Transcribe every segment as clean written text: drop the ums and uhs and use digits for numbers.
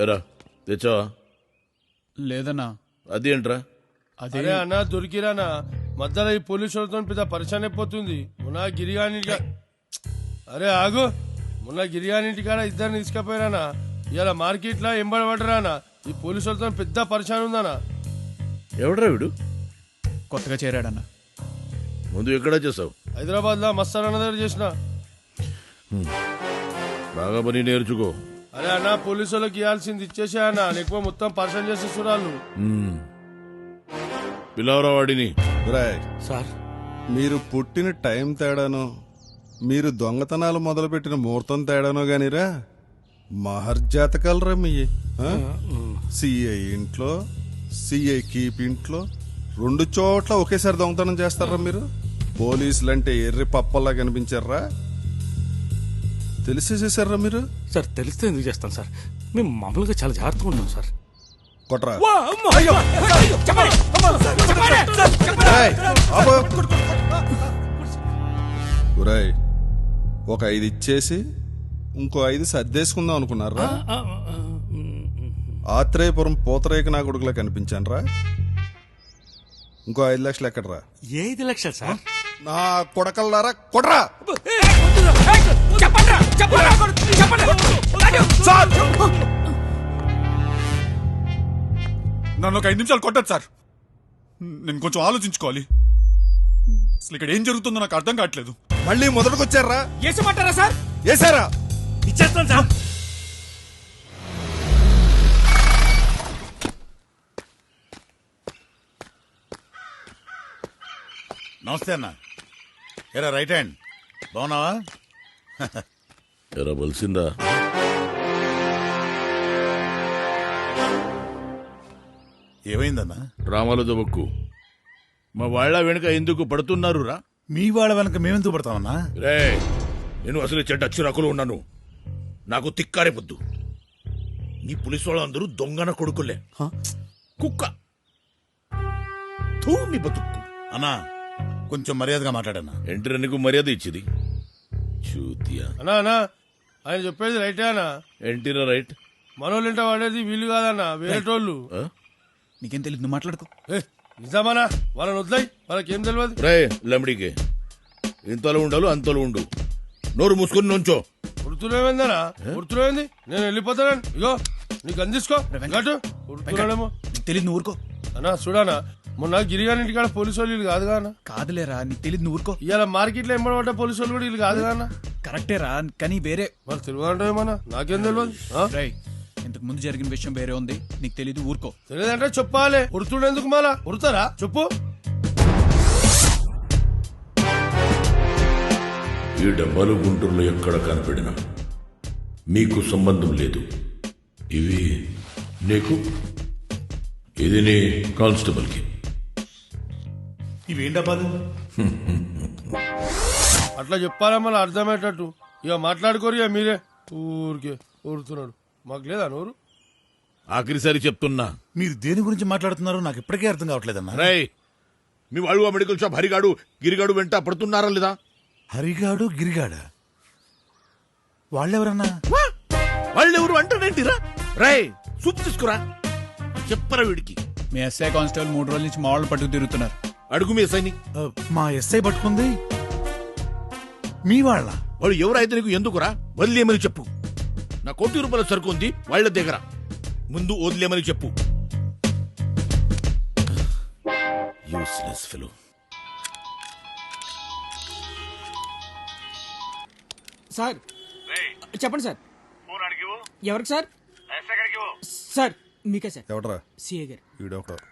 ఎరా తెచ్చావా? లేదన్నా. అది ఏంట్రా? అదే అన్నా దొరికిరానా మధ్యలో ఈ పోలీసులతో పెద్ద పరిచయం అయిపోతుంది. మొన్న గిరిగాని అరే ఆగు, మొన్న గిరిగానింటి కాడ ఇద్దరిని తీసుకుపోయారానా. ఇలా మార్కెట్ లో ఎంబడబడరానా ఈ పోలీసులతో పెద్ద పరిచయం ఉందనా. ఎవడ్రా వీడు? కొత్తగా చేరాడన్నా. ముందు ఎక్కడా చేసావు? హైదరాబాద్ లో మస్తాన్ దగ్గర చేసిన. బాగా పని నేర్చుకో. అరే అన్న పోలీసులకు ఇవ్వాల్సింది ఇచ్చేసా అన్న, ఎక్కువ మొత్తం పరిచయం చేసి చూడాలి. పిలవరా వాడిని. సార్ మీరు పుట్టిన టైం తేడానో మీరు దొంగతనాలు మొదలుపెట్టిన ముహూర్తం తేడానో గానిరా మహర్జాతకాలరా మీ సిఐ ఇంట్లో సిఐ కీప్ ఇంట్లో 2 చోట్ల ఒకేసారి దొంగతనం చేస్తారా మీరు? పోలీసులంటే ఎర్రి పప్పల్లా కనిపించారా? తెలిసేసేసారా మీరు? సార్ తెలిస్తే ఎందుకు చేస్తాను సార్, మేము మామూలుగా చాలా జాగ్రత్తగా ఉంటాం సార్. కొట్రా ఒక 5 ఇచ్చేసి ఇంకో 5 సర్దేసుకుందాం అనుకున్నారా? ఆత్రేయపురం పూతరేక నా కొడుకులా కనిపించానరా? ఇంకో 5 లక్షలు ఎక్కడరా? 5 లక్షలు సార్? నా కొడకల్లారా కొట్రా! నన్ను ఒక 5 నిమిషాలు కొట్టదు సార్, నేను కొంచెం ఆలోచించుకోవాలి. అసలు ఇక్కడ ఏం జరుగుతుందో నాకు అర్థం కావట్లేదు. మళ్ళీ మొదటికొచ్చారా? వేసమంటారా సార్? వేసారా? ఇచ్చేస్తాను సార్. నమస్తే అన్న. ఎరా రైట్ హ్యాండ్ బాగున్నావా? ఎరా బలిసిందా? ఏమైందన్నా? డ్రామాలో దొబక్కు. మా వాళ్ళ వెనుక ఎందుకు పడుతున్నారు రా? మీ వాళ్ళ వెనక మేమెందుకు పడతామన్నా? రే నేను అసలు చెడ్డ చిరాకులు ఉన్నాను, నాకు తిక్కారే పొద్దు. నీ పులిసు వాళ్ళందరూ దొంగన కొడుకులే, కుక్క తూ నీ బతుక్కు. అన్నా కొంచెం మర్యాదగా మాట్లాడన్నా. ఎంటర్ నీకు మర్యాద ఇచ్చింది చూతియా. అన్నా అన్నా ఆయన చెప్పేది రైటే అన్నా. ఎంటీరా రైట్. మనోళ్ళింట వాడేది వీళ్ళు కాదన్నా, వేరేటోళ్ళు. నీకేం తెలియదు, నువ్వు మాట్లాడుకో. నిజామనా? వాళ్ళని వదిలాయి, వాళ్ళకేం తెలియదు. రే లమ్డికే ఇంతలో ఉండాలి అంతలో ఉండు. నోరు మూసుకుని నుంచో. గుర్తులేమైందనా? గుర్తులేమైంది? నేను వెళ్ళిపోతాను. ఇగో నీకు అందిసుకో. గుర్తున్నాడేమో తెలియదు, నువ్వు ఊరుకో. అన్నా చూడానా మొన్న గిరిగానింటి కాడ పోలీసు వాళ్ళు వీళ్ళు కాదుగా అన్న. కాదులేరా, నీకు తెలియదు, నువ్వు ఊరుకో. ఇవాళ మార్కెట్ లో ఎంబడబడ్డ పోలీసు వాళ్ళు కూడా వీళ్ళు కాదుగా అన్న. కరెక్టేరా, కానీ వేరే. మరి తెలియదంటే ఏమన్నా? నాకేం తెలియదు. ఇంతకు ముందు జరిగిన విషయం వేరే ఉంది, నీకు తెలీదు, ఊరుకో. తెలియదంటే చెప్పాలి. ఉరుతుడేందుకు మళ్ళా? ఉరుతారా? చెప్పు. ఈ డబ్బాలు గుంటూరులో ఎక్కడ కనపడినా మీకు సంబంధం లేదు. ఇవి నీకు, ఇది నీ కానిస్టేబుల్ కి. ఇవేం డబ్బాలు? అట్లా చెప్పాలా మళ్ళీ అర్థమయ్యేటట్టు. ఇక మాట్లాడుకోరు ఇక మీరే. ఊరికే ఊరుతున్నాడు, మాకు లేదా నోరు? ఆఖరిసారి చెప్తున్నా, మీరు దేని గురించి మాట్లాడుతున్నారో నాకు ఇప్పటికే అర్థం కావట్లేదన్నా. రై మీ వాళ్ళు ఆ మెడికల్ షాప్ హరిగాడు గిరిగాడు వెంట పడుతున్నారా లేదా? హరిగాడు గిరిగాడా? వాళ్ళెవరన్నా? వాళ్ళెవరు అంటారేంటిరా? రై సూప్ తీసుకురా, చెప్పరా వీడికి. మీ ఎస్ఐ కానిస్టేబుల్ 3 రోజుల నుంచి మా వాళ్ళు పట్టుకు తిరుగుతున్నారు. అడుగు మీ ఎస్ఐని. మా ఎస్ఐ పట్టుకుంది మీ వాళ్ళ? వాళ్ళు ఎవరైతే నీకు ఎందుకురా? వదిలేమని చెప్పు. నా ₹1,00,00,000 సరుకు ఉంది వాళ్ళ దగ్గర, ముందు వదిలేమని చెప్పు. Useless fellow. సార్ చెప్పండి సార్. ఎవరికి సార్? సార్ మీకే సార్. ఎవడరా? సిఏ గారు. వీడొకడు.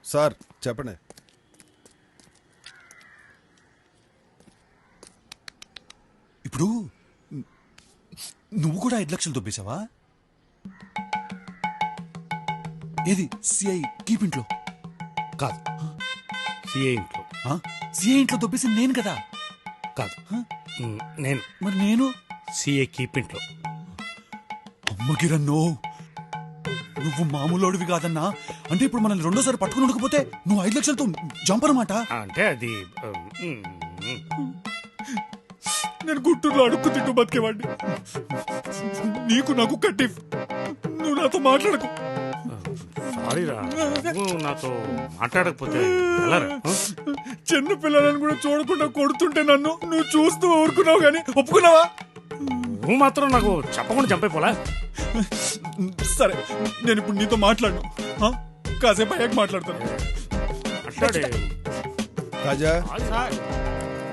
సార్ చెప్పండి. ఇప్పుడు నువ్వు కూడా 5 లక్షలు దొబ్బేశావా? ఏది సిఐ కీప్ ఇంట్లో? కాదు, సిఏ ఇంట్లో. సిఐ ఇంట్లో దొబ్బేసి నేను కదా? కాదు, నేను. మరి నేను సిఏ కీప్ ఇంట్లో. అమ్మగిరన్నో, నువ్వు మామూలోడివి కాదన్నా. అంటే ఇప్పుడు మనల్ని 2వ సారి పట్టుకుని ఉండకపోతే నువ్వు 5 లక్షలతో జంప్ అన్నమాట. అంటే అది నేను గుంటూరులో అడుక్కు తింటూ బతికేవాడిని. నీకు నాకు కట్టి నువ్వు నాతో మాట్లాడకు. సారీ రా, నువ్వు నాతో మాట్లాడకపోతే ఎలా రా? చిన్న పిల్లలను కూడా చూడకుండా కొడుతుంటే నన్ను నువ్వు చూస్తూ ఊరుకున్నావు కానీ ఒప్పుకున్నావా? నువ్వు మాత్రం నాకు చెప్పకుండా చంపైపోలా. సరే నేను ఇప్పుడు నీతో మాట్లాడను, కాసేపు అయ్యాక మాట్లాడతాను. అట్లాడే కాజా సార్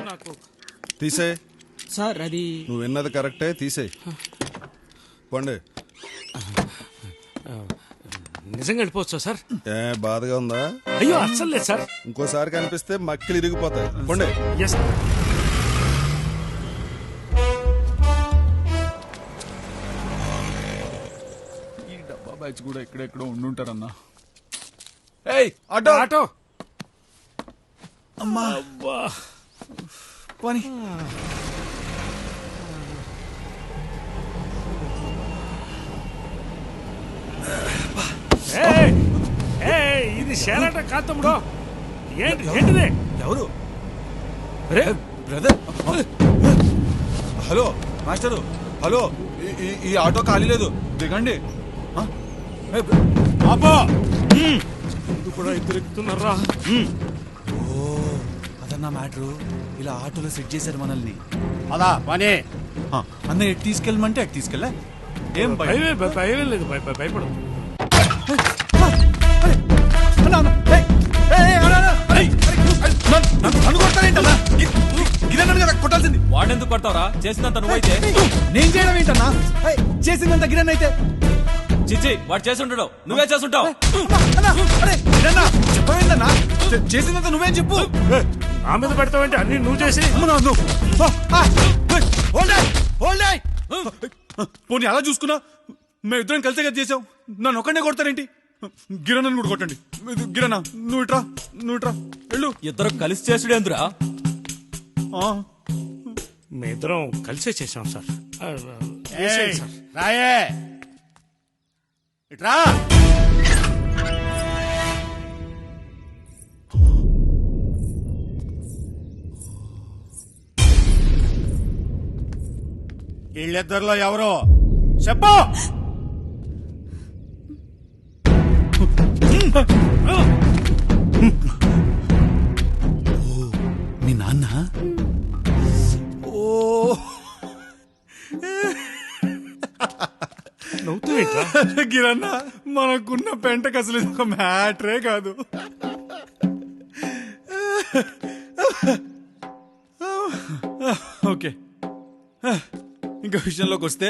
నాకు తీసే. సార్ అది నువ్వు విన్నది కరెక్టే, తీసేయ్. పండి. నిజంగా వెళ్ళిపోవచ్చా సార్? ఏ బాధగా ఉందా? అయ్యో అస్సలు లేదు సార్. ఇంకోసారి కనిపిస్తే మక్కలు ఇరిగిపోతాయి. పండి. ఎస్. ఈ డబ్బా బ్యాచ్ కూడా ఎక్కడెక్కడో ఉండుంటారన్నా. ఏయ్ ఆటో ఆటో. అమ్మా పోనీ. ఏయ్, ఏయ్, ఇది షేరాట కాదు తమ్ముడు. ఏంటిది? ఎవరు? రే బ్రదర్. హలో మాస్టరు, హలో, ఈ ఆటో ఖాళీ లేదు, దిగండి. కూడా ఇద్దరు ఎక్కుతున్నారా? అదన్నా మ్యాటరు. ఇలా ఆటోలో సెట్ చేశారు మనల్ని. అదా పని. అన్న ఎటు తీసుకెళ్ళమంటే అటు తీసుకెళ్ళా. ఏం భయం? భయం లేదు, భయపడు. కొట్టాల్సింది వాడెందుకు కొడతావరా? చేసినంత నువ్వైతే. నేను చేయడం ఏంటన్నా? చేసిందంత గిరన్ అయితే చిచ్చి వాడు చేసి ఉండడు, నువ్వే చేసుంటావు. చెప్పవేందన్నా? చేసిందంత నువ్వేం చెప్పు. నా మీద పెడతావంటే అన్ని నువ్వు చేసి. పోనీ అలా చూసుకున్నా మేము ఇద్దరం కలిసే కదా చేసాం. నన్ను ఒక్కడే కొడతారేంటి? గిరణ్ కూడా కొట్టండి. గిరణ్ నువ్వు ఇట్రా, నువ్వు ఇట్రా, వెళ్ళు. ఇద్దరు కలిసి చేసుడేందురా? మేమిద్దరం కలిసే చేసాం సార్. చేసేయండి సార్. రాయే ఇట్రా. వీళ్ళిద్దరిలో ఎవరో చెప్పు. మీ నాన్న? నవ్వుతావేంట్రా? గిరన్న మనకున్న పెంటకు అసలు ఇది ఒక మ్యాటరే కాదు. ఓకే, ఇంకా విషయంలోకి వస్తే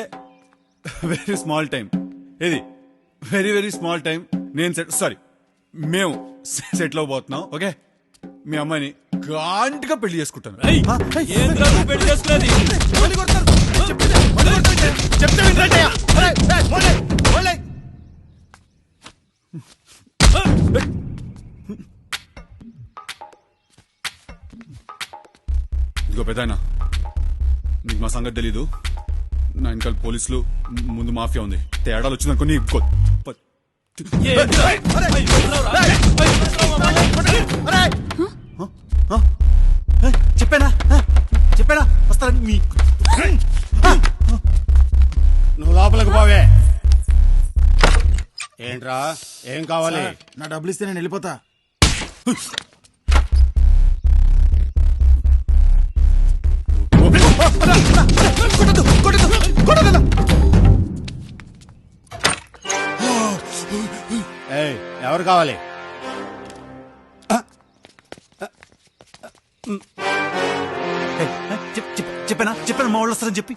వెరీ స్మాల్ టైం. ఏది వెరీ వెరీ స్మాల్ టైం. నేను మేము సెటిల్ అవబోతున్నాం. ఓకే, మీ అమ్మాయిని గాంటిగా పెళ్లి చేసుకుంటాను. ఏంద్రా నువ్వు పెళ్లి చేసుకునేది? ఇదిగో పెదాయనా, నీకు మా సంగతి తెలీదు. నా వెనకాల పోలీసులు, ముందు మాఫియా ఉంది. తేడాలు వచ్చిందనుకో నీ చెప్పానా చెప్పానా వస్తారా? నువ్వు లోపలికి పోవే. ఏంట్రా, ఏం కావాలి? నా డబ్బులు ఇస్తే నేను వెళ్ళిపోతా. ఏయ్, ఎవరు కావాలి? చెప్పాను మా వాళ్ళు వస్తారని చెప్పి.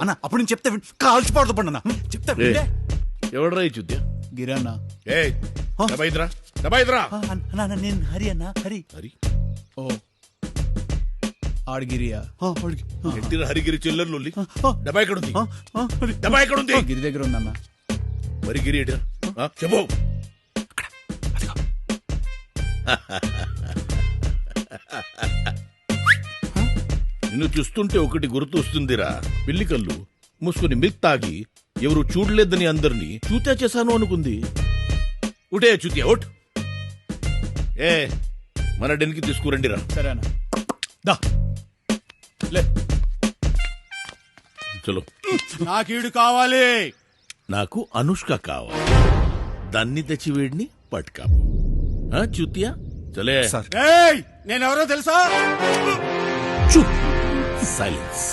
అన్న అప్పుడు నేను చెప్తే కాల్చిపోవద్దు పండు అన్న. చెప్తా ఎవడరా ఈ చుద్య? గిరానా? ఏయ్, డబ్బైద్రా, డబ్బైద్రా. నేను హరి అన్న, హరి. హరి? ఓ ఆడగిరియా? ఎట్టిన హరిగిరి చిల్లర్లు. డబ్బా ఎక్కడుంది? డబ్బా ఎక్కడుంది? గిరి దగ్గర ఉందన్న. మరి గిరి ఎడిరా? చెప్పు. నిన్ను చూస్తుంటే ఒకటి గుర్తు వస్తుందిరా. పిల్లి కళ్ళు మూసుకొని మిల్క్ తాగి ఎవరు చూడలేదని అందరినీ చూత్యా చేశాను అనుకుంది. ఉటే చూత్యా ఓట్. ఏ మన డెన్కి తీసుకురండిరా. సరే అన్న. దా లే. చలో. నాకీడు కావాలి. నాకు అనుష్క కావాలి. దాన్ని తెచ్చి వీడిని పట్టుకాపు. చూతియా చలే. సార్ ఏయ్ నేనెవరో తెలుసా? చూప్. సైలెన్స్.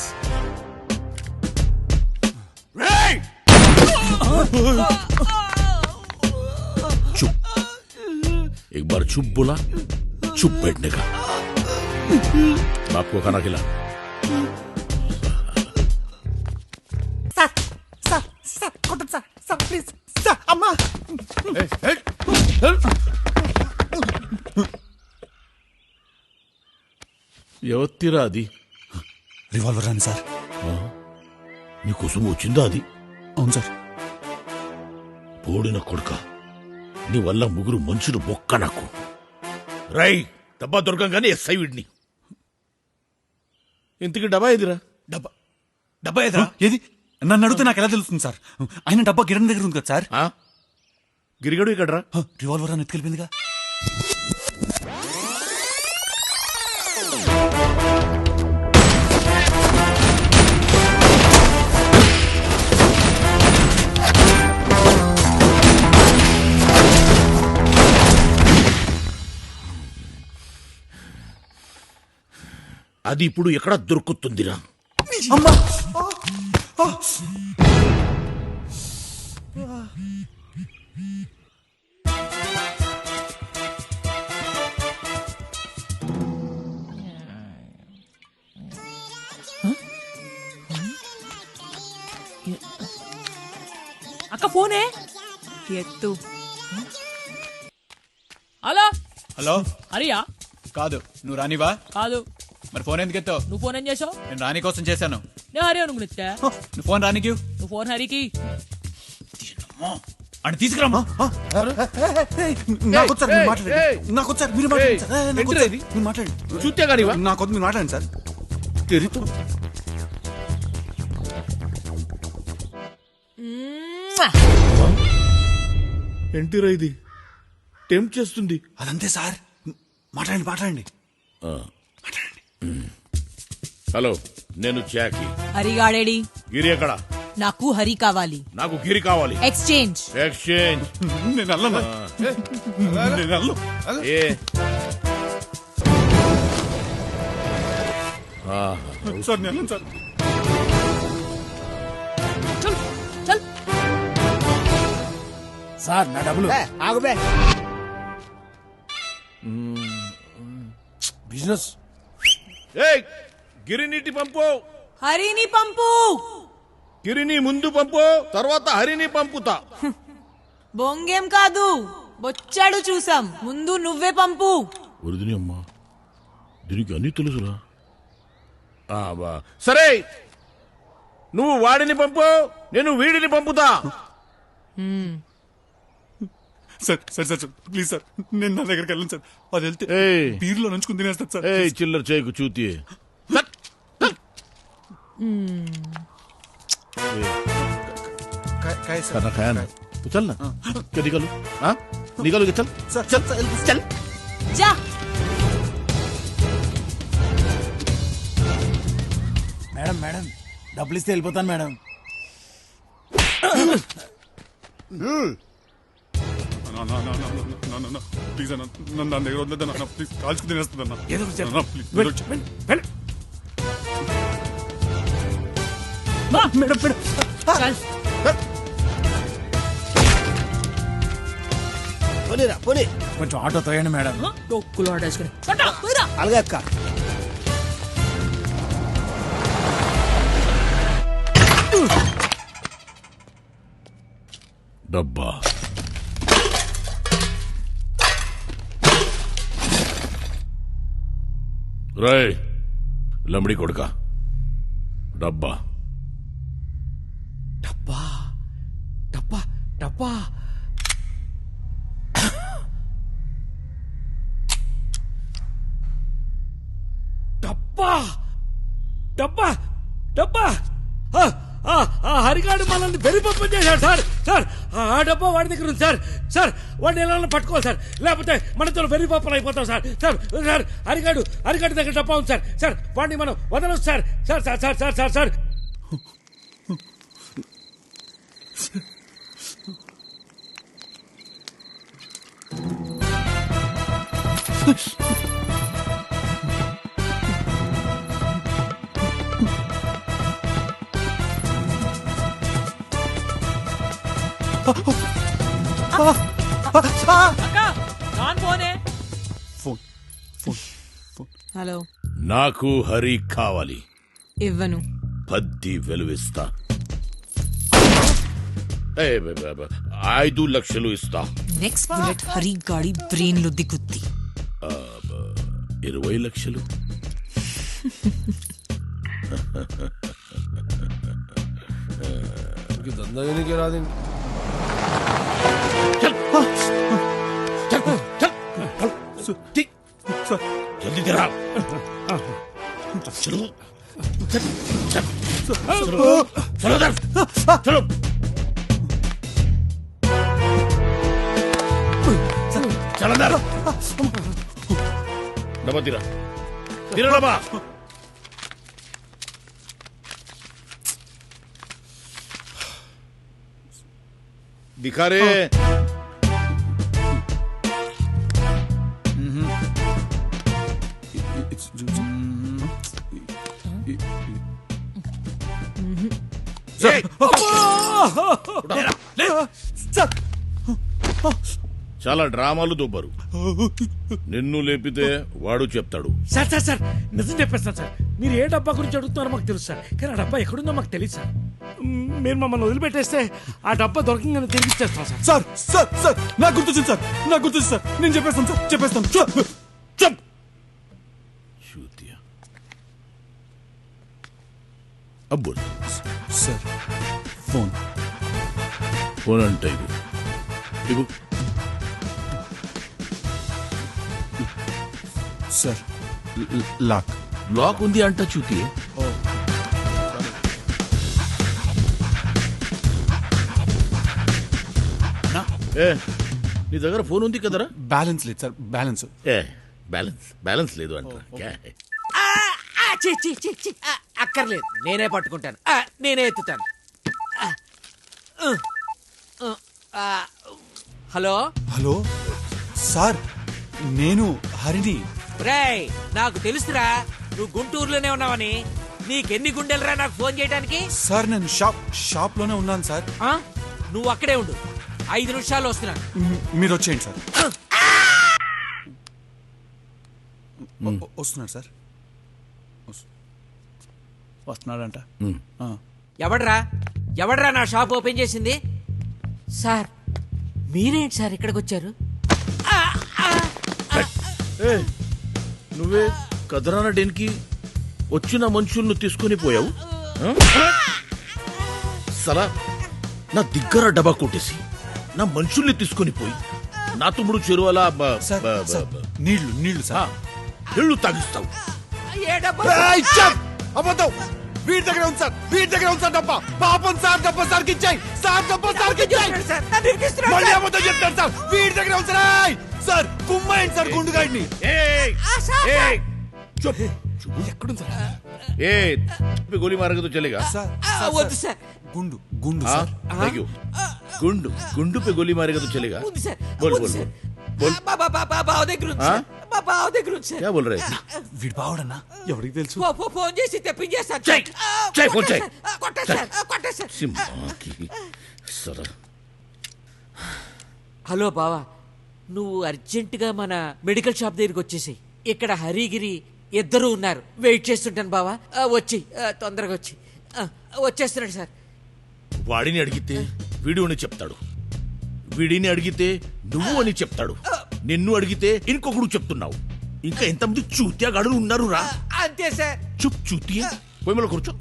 ఏయ్! चुप. एक बार चुप बोला, चुप बैठने का. बाप को खाना खिला. ఎవత్తిరా అది? రివాల్వర్ అని సార్. నీకోసం వచ్చిందా అది? అవును సార్. పోడిన కొడుక, నీ వల్ల ముగ్గురు మనుషులు బొక్క నాకు. రై డబ్బా దొరకంగానే ఎస్ఐ వీడిని. ఇంతకి డబ్బా ఎదిరా? డబ్బా ఏదా? ఏది నన్ను అడిగితే నాకు ఎలా తెలుస్తుంది సార్? ఆయన డబ్బా కిరణ్ దగ్గర ఉంది కదా సార్. గిరిగడు ఇక్కడరా. రివాల్వర్ అని ఎత్తుకెళ్ళిపోయిందిగా. అది ఇప్పుడు ఎక్కడ దొరుకుతుందిరా? అక్క ఫోనే ఎత్తు. Hello hello. హరియా? కాదు, నువ్వు రానివా? కాదు. మరి ఫోన్ ఎందుకు ఎత్తావు? నువ్వు ఫోన్ ఏం చేసావు? నేను రాని కోసం చేశాను. నేను హరి అనుకుని ఎత్తా. నువ్వు ఫోన్ రానికి. నువ్వు ఫోన్ హరికి. అని తీసుకురామా. నాకు వచ్చారు, మీరు మాట్లాడండి. నాకు వచ్చారు, మీరు మాట్లాడండి సార్. నాకు వచ్చారు, మీరు మాట్లాడండి. చూతే కానీ నాకు వద్దు, మీరు మాట్లాడండి సార్. ఏంటిరా ఇది? టెంప్ట్ చేస్తుంది. అదంతే సార్. మాట్లాడండి మాట్లాడండి. హలో, నేను జాకీ. హరిగాడేడి? గిరి ఎక్కడ? నాకు హరి కావాలి. నాకు గిరి కావాలి. ఎక్స్చేంజ్. ఎక్స్చేంజ్. నేను అల్లనా? నేను అల్లు. ఏ సార్ నేను అల్లను సార్. చల్ చల్. సార్ నా డబ్బులు. ఆగుబే. బిజినెస్. ఏయ్, గిరిని ఇటు పంపు. హరిని పంపు. గిరిని ముందు పంపు, తర్వాత హరిని పంపుతా. బొంగేం కాదు, బొచ్చాడు చూసాం. ముందు నువ్వే పంపు. వరుదిని అమ్మా, దీనికి అన్నీ తెలుసురా. సరే, నువ్వు వాడిని పంపు, నేను వీడిని పంపుతా. Sir sir sir please sir, నేను నా దగ్గరికి వెళ్ళను సార్. అది వెళ్తే ఏయ్, పీర్లో నంచుకుని తినేస్తాను సార్. ఏయ్ చిల్లర చేయకు చూతి. खाना खाया ना तो चल ना. क्या निकालो? निकालोगे? चल चल चल चल. जा. మేడం మేడం డబ్బులు ఇస్తే వెళ్ళిపోతాను మేడం. ప్లీజ్ అన్న, నన్ను నా దగ్గర వద్దన్న ప్లీజ్. కాల్చుకు తినేస్తుందన్న ప్లీజ్. Madam madam. చల్. పోనీరా పోనీ. కొంచెం ఆటో తోయండి మేడం. డొక్కులు ఆడేసుకుని అలాగే అక్క. डब्बा. रे लमड़ी कोड़का डब्बा. డబ్బా డబ్బా డబ్బా. డబ్బా డబ్బా డబ్బా. హరిగాడు మనల్ని వెరిపప్పం చేశాడు సార్. సార్ ఆ డబ్బా వాడి దగ్గర ఉంది సార్. సార్ వాడిని ఎలా పట్టుకోవాలి సార్, లేకపోతే మనతో వెరిపప్పలు అయిపోతాం సార్. సార్ సార్ హరిగాడు దగ్గర డబ్బా ఉంది సార్. సార్ వాడిని మనం వదలొచ్చు sir. Sir sir sir sir sir sir. Phone phone phone hello నాకు హరి కావాలి. ఇవ్వను. 10,000 ఇస్తా. 5 లక్షలు ఇస్తా. నెక్స్ట్ బుల్లెట్ హరి గాడి బ్రెయిన్ లో దిగుద్ది. 20 లక్షలు. దందగనికి రాదు. జల్దీ తెరా. చలో చలో చలో. చలందర్ డబ్బా తీరా. తీరా డబ్బా. दिखा रे. చాలా డ్రామాలు దుబ్బరు. నిన్ను లేపితే వాడు చెప్తాడు. సార్ సార్ సార్ నిజం చెప్పేస్తాను సార్. మీరు ఏ డబ్బా గురించి అడుగుతున్నారో మాకు తెలుసు సార్, కానీ ఆ డబ్బా ఎక్కడుందో మాకు తెలియదు సార్. మీరు మమ్మల్ని వదిలిపెట్టేస్తే ఆ డబ్బా దొరకంగానే తిరిగి ఇచ్చేస్తాం సార్. సార్ సార్ సార్ నాకు గుర్తొచ్చింది సార్, నాకు గుర్తొచ్చింది సార్. నేను చెప్పేస్తాను సార్, చెప్పేస్తాను. చెప్. చూతియా. అబ్బో సార్ ఫోన్ ఫోన్ అంటే ఇవ్వు. సార్ లాక్ లాక్ ఉంది అంట చూతి. ఏ నీ దగ్గర ఫోన్ ఉంది కదరా? బ్యాలెన్స్ లేదు సార్, బ్యాలెన్స్. ఏ బ్యాలెన్స్ లేదు అంట. అక్కర్లేదు, నేనే పట్టుకుంటాను, నేనే ఎత్తుతాను. హలో హలో సార్, నేను హరిని. రేయ్, నాకు తెలుసురా నువ్వు గుంటూరులోనే ఉన్నావని. నీకెన్ని గుండెలరా నాకు ఫోన్ చేయడానికి? సార్ నేను షాప్ లోనే ఉన్నాను సార్. నువ్వు అక్కడే ఉండు, 5 నిమిషాలు వస్తున్నాను. మీరు వచ్చేయండి సార్. వస్తున్నారు సార్, వస్తున్నాడంట. ఎవడ్రా నా షాప్ ఓపెన్ చేసింది? సార్ మీరేంటి సార్ ఇక్కడికి వచ్చారు? నువ్వే కదరాన డెన్కి వచ్చిన మనుషులను తీసుకుని పోయావు. సలా నా దగ్గర డబ్బా కొట్టేసి నా మనుషుల్ని తీసుకొని పోయి నా తమ్ముడు చెరువలా నీళ్లు సార్. నీళ్లు తాగిస్తావు. అబద్ధం. వీడి దగ్గర ఉంది సార్, వీడి దగ్గర ఉంది సార్ డబ్బా. పాపం సార్, డబ్బా సార్కి ఇచ్చాయి సార్, డబ్బా సార్కి ఇచ్చాయి. మళ్ళీ అబద్ధం చెప్తారు సార్, వీడి దగ్గర ఉంది సార్. సార్ కుమ్మాయండి సార్ గుండుగాడిని. గోలీ మారగదు చలేగా. వద్దు సార్. గుండు గుండు సార్. గుండు గుండు पे गोली मारेगा तो चलेगा. बोल बोल बोल बोल. బావ దగ్గర ఉంది సార్, బావ దగ్గర ఉంది సార్. क्या बोल रहे? వీడి బావడన్నా? ఎవరికి తెలుసు? ఫోన్ చేసి తెప్పించేస్తాను. చెయ్ ఫోన్ చెయ్. కొట్టేసారు. సింహాకి సరా. హలో బావా, నువ్వు అర్జెంటుగా మన మెడికల్ షాప్ దగ్గరికి వచ్చేసాయి. ఇక్కడ హరిగిరి ఇద్దరు ఉన్నారు, వెయిట్ చేస్తుంటాను బావా. వచ్చి తొందరగా వచ్చేస్తున్నాడు సార్. వాడిని అడిగితే వీడు అని చెప్తాడు, వీడిని అడిగితే నువ్వు అని చెప్తాడు, నిన్ను అడిగితే ఇంకొకడు చెప్తున్నావు. ఇంకా ఎంతమంది చూత్యా గాడులు ఉన్నారు రా. అంతే సార్. చుప్ చూతియా. పోయి కూర్చో.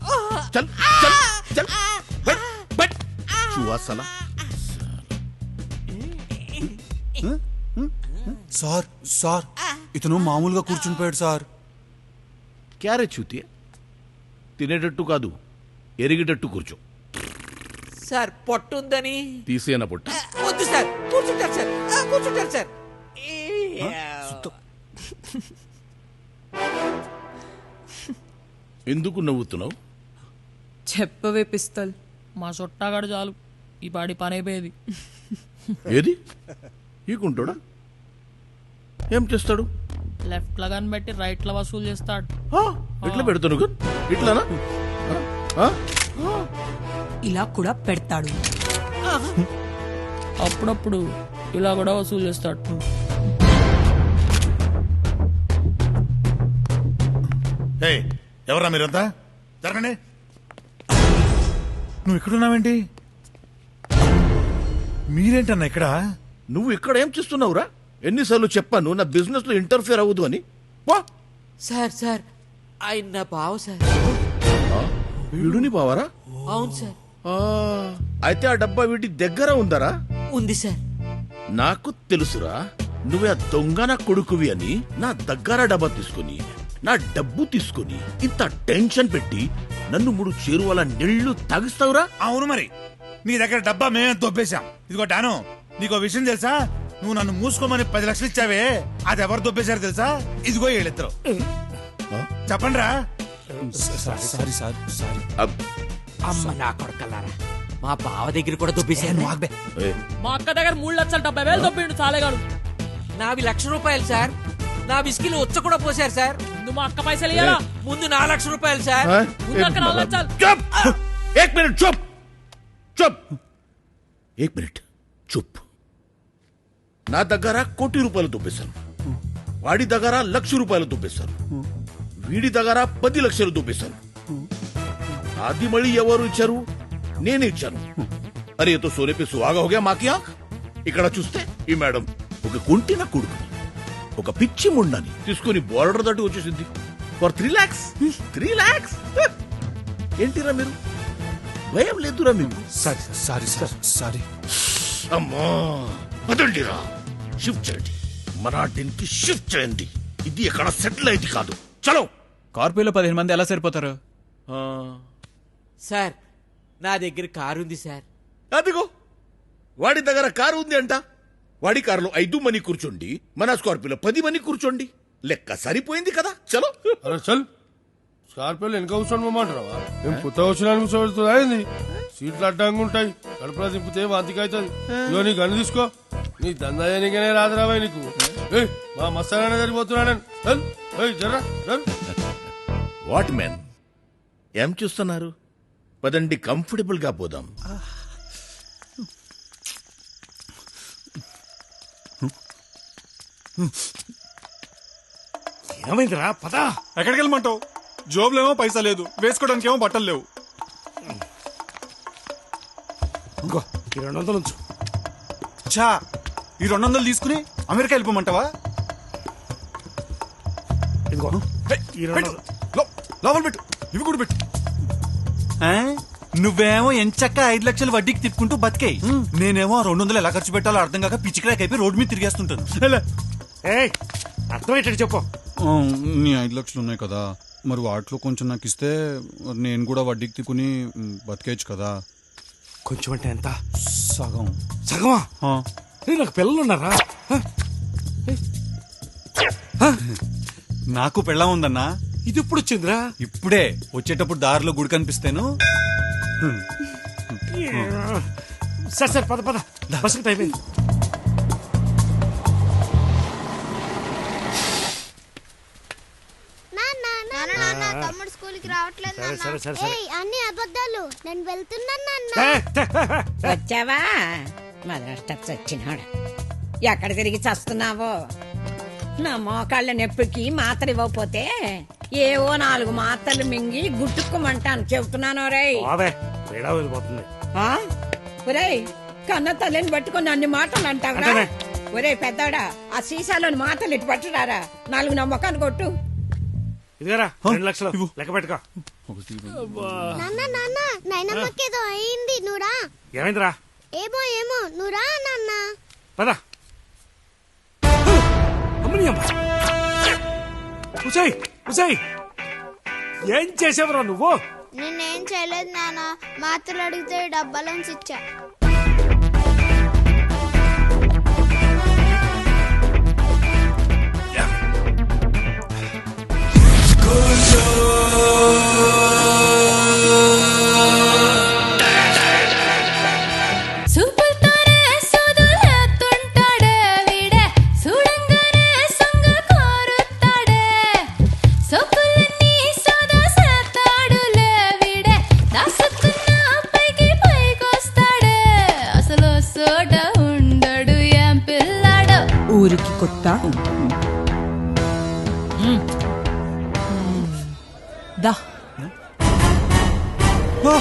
చల్ చల్ చల్. బట్ చూవా సలా. సార్ సార్ ఇతను మామూలుగా కూర్చుని పోయాడు సార్. క్యారే చూతియా. తినేటట్టు కాదు, ఎరిగేటట్టు కూర్చో. సార్ పొట్టుందని తీసేనా పొట్ట? వద్దు సార్, కూర్చుంటారు సార్, కూర్చుంటారు సార్. ఎందుకు నవ్వుతున్నావు? చెప్పవే పిస్తల్. మా చుట్టాగాడు చాలు ఈ పాడి పని అయిపోయేది. ఏది ఈ కుంటోడా ఏం చేస్తాడు? లెఫ్ట్ లో కనిపెట్టి రైట్ లో వసూలు చేస్తాడు. ఎట్లా పెడతాను ఇట్లానా? ఆ? ఇలా కూడా పెడతాడు. అప్పుడప్పుడు ఇలా కూడా వసూలు చేస్తాడు. ఎవరా మీరంతా? జరగండి. నువ్వు ఇక్కడున్నావేంటి? మీరేంటన్నా ఇక్కడ? నువ్వు ఇక్కడ ఏం చేస్తున్నావురా? ఎన్నిసార్లు చెప్పాను నా బిజినెస్ లో ఇంటర్ఫియర్ అవ్వదు అని. వా సార్ ఆయన నా బావ సార్. వీడుని బావరా? అవును సార్. అయితే ఆ డబ్బా వీటి దగ్గర ఉందరా? ఉంది సార్. నాకు తెలుసురా, నువ్వే ఆ దొంగ నా కొడుకువి అని నా దగ్గర డబ్బా తీసుకుని నా డబ్బు తీసుకుని ఇంత టెన్షన్ పెట్టి నన్ను 3 చేరువల నీళ్లు తాగిస్తావురా? అవును మరి, నీ దగ్గర డబ్బా మేమే దొబ్బేశాం. ఇదిగో డాను, నీకో విషయం తెలుసా? నువ్వు నన్ను మూసుకోమని 10 లక్షలు ఇచ్చావే, అది ఎవరు దొబ్బేశారు తెలుసా? ఇదిగో వీళ్ళిద్దరు. చెప్పండి రా. అమ్మ నా కొడుకల్లారా, మా బావ దగ్గర కూడా దొబ్బేశారు. మా అక్క దగ్గర 3 లక్షల 70,000 దొబ్బిండు సాలేగాడు. నావి ₹1,00,000 సార్. నా బిస్కిలు ఉచ్చ కూడా పోశారు సార్. ముందు మా అక్క పైసలు ఇయ్యాలా? ముందు ₹4,00,000 సార్. ముందు అక్క 4 లక్షలు. एक मिनट चुप चुप 1 मिनट चुप. నా దగ్గర ₹1 కోటి దొబ్బేశాను, వాడి దగ్గర ₹1,00,000 దొబ్బేశాను, వీడి దగ్గర 10 లక్షలు దొబ్బేశాను. అది మళ్ళీ ఎవరు ఇచ్చారు? నేనే ఇచ్చాను. అరే తో సోనే పే సుహాగా హోగా మాకి ఆంఖ్. ఇక్కడ చూస్తే ఈ మేడం ఒక కుంటిన కొడుకుని, ఒక పిచ్చి ముండని తీసుకుని బోర్డర్ దాటి వచ్చేసింది ఫర్ 3 lakhs. 3 lakhs ఏంటిరా మీరు? భయం లేదురా మీకు? సారీ. అమ్మా వదండిరా, షిఫ్ట్ చేయండి. మరాఠీకి షిఫ్ట్ చేయండి. ఇది ఎక్కడ సెటిల్ అయింది కాదు. చలో. కార్పొరేలో 15 మంది ఎలా సరిపోతారు? సార్ నా దగ్గర కారు ఉంది సార్. అదిగో వాడి దగ్గర కారు ఉంది అంట. వాడి కారులో 5 మంది కూర్చోండి, మన స్కార్పియోలో 10 మంది కూర్చోండి. లెక్క సరిపోయింది కదా. చలో. అరే చల్, స్కార్పియోలో వెనక కూర్చోండి పోమంటారా? మేము కొత్తగా వచ్చిన కూర్చోబెడుతుంది అయింది. సీట్లు అడ్డంగా ఉంటాయి, కడుపులో దింపితే వాంతికి అవుతుంది. ఇగో నీ గన్ను తీసుకో, నీ దందా చేయనికనే రాదురాబాయ్ నీకు. మా మస్తానే సరిపోతున్నాడని జర్రా. వాట్ మ్యాన్, ఏం చూస్తున్నారు? పదండి, కంఫర్టబుల్ గా పోదాం. ఏమైందిరా? పదా. ఎక్కడికి వెళ్ళమంటావు? జోబులేమో పైసా లేదు, వేసుకోవడానికి ఏమో బట్టలు లేవు. ఇంకో ఈ 200 ఉంచు. చా, ఈ 200 తీసుకుని అమెరికా వెళ్ళిపోమంటావా? ఇంకో ఈ 200 లోపల పెట్టు, ఇవి కూడా పెట్టు. నువ్వేమో ఎంచక్క 5 లక్షలు వడ్డీకి తిప్పుకుంటూ బతికాయి, నేనేమో 200 ఎలా ఖర్చు పెట్టాలో అర్థం కాక పిచ్చికిరాక్ అయిపోయి రోడ్డు మీద తిరిగేస్తుంటాను. అర్థమయ్యేటట్టు చెప్పు. నీ 5 లక్షలు ఉన్నాయి కదా, మరి వాటిలో కొంచెం నాకు ఇస్తే నేను కూడా వడ్డీకి తిప్పుకుని బతికేయచ్చు కదా. కొంచెం అంటే ఎంత? సగం. సగమా? నాకు పిల్లలు ఉన్నారా? నాకు పెళ్ళం ఉందన్నా. ఇది ఇప్పుడు వచ్చిందిరా? ఇప్పుడే వచ్చేటప్పుడు దారిలో గుడి కనిపిస్తేను. సరే పద పద, బస్సుకి టైం అయింది. తమ్ముడు స్కూల్ కి రావట్లేదు. అన్ని అబద్ధాలు, నేను వెళ్తున్నాను. వచ్చావా మదనష్టప్స్ వచ్చినాడు. ఎక్కడ తిరిగి చస్తున్నావో? నా మోకాళ్ళ నొప్పికి మాత్ర ఇవ్వకపోతే ఏవో 4 మాత్రలు మింగి గుట్టుకోమంటాను, చెబుతున్నాను. ఒరేయ్, కన్న తల్లిని పట్టుకుని అన్ని మాటలు అంటావురా? ఒరే పెద్దోడా, ఆ సీసాలోని మాటలు ఇటు పట్టురారా, 4 నా మొక్కను కొట్టు. ఇదిగరా 2 లక్షలు లెక్క పెట్టుకో. నైనమ్మకేదో అయింది, నువ్వురా. ఏమైందిరా? ఏమో నువ్వురా నాన్న. పద. ఏం చేసావురా నువ్వు? నేనేం చేయలేదు నాన్న, మాత్రలు అడిగితే డబ్బాలోంచి ఇచ్చా. సూపులతోనే సోదులేస్తుంటాడే వీడే, చూడంగానే సంగ కోరుతాడే. కొత్త దా ఆ